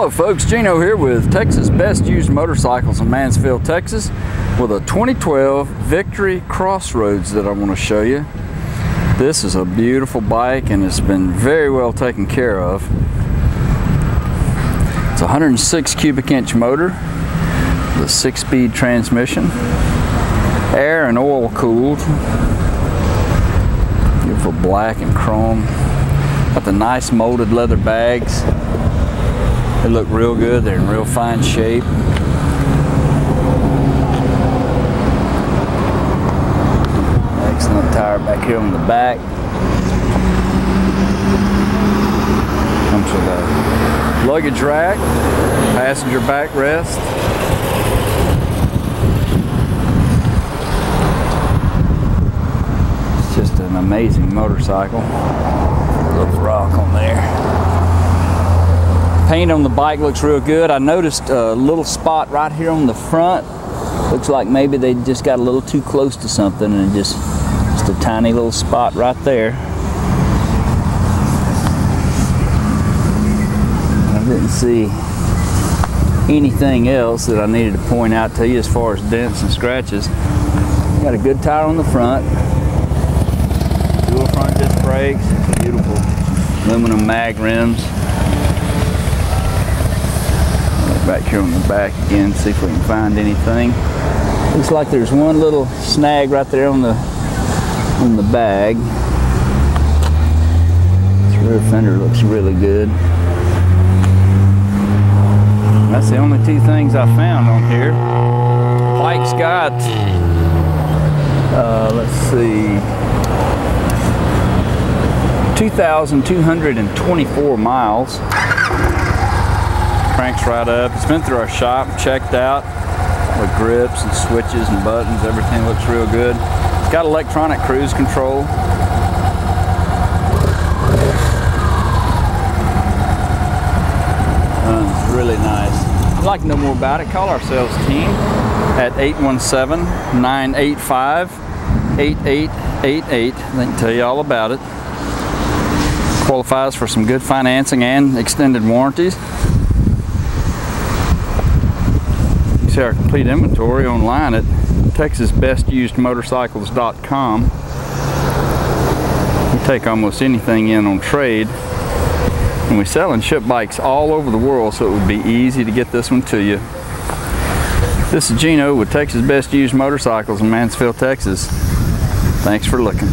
Hello folks, Gino here with Texas Best Used Motorcycles in Mansfield, Texas with a 2012 Victory Crossroads that I want to show you. This is a beautiful bike and it's been very well taken care of. It's a 106 cubic inch motor with a 6-speed transmission, air and oil cooled, beautiful black and chrome. Got the nice molded leather bags. They look real good. They're in real fine shape. Excellent tire back here on the back. Comes with a luggage rack, passenger backrest. It's just an amazing motorcycle. A little rock on there. Paint on the bike looks real good. I noticed a little spot right here on the front. Looks like maybe they just got a little too close to something and just a tiny little spot right there. I didn't see anything else that I needed to point out to you as far as dents and scratches. Got a good tire on the front. Dual front disc brakes. Beautiful aluminum mag rims. Back here on the back again, see if we can find anything. Looks like there's one little snag right there on the bag. This rear fender looks really good. That's the only two things I found on here. Bike's got, let's see, 2,224 miles. Cranks right up. It's been through our shop, checked out with grips and switches and buttons. Everything looks real good. It's got electronic cruise control. It's really nice. If you'd like to know more about it, call our sales team at 817-985-8888. They can tell you all about it. Qualifies for some good financing and extended warranties. See our complete inventory online at texasbestusedmotorcycles.com. We take almost anything in on trade, and we sell and ship bikes all over the world, so it would be easy to get this one to you. This is Gino with Texas Best Used Motorcycles in Mansfield, Texas. Thanks for looking.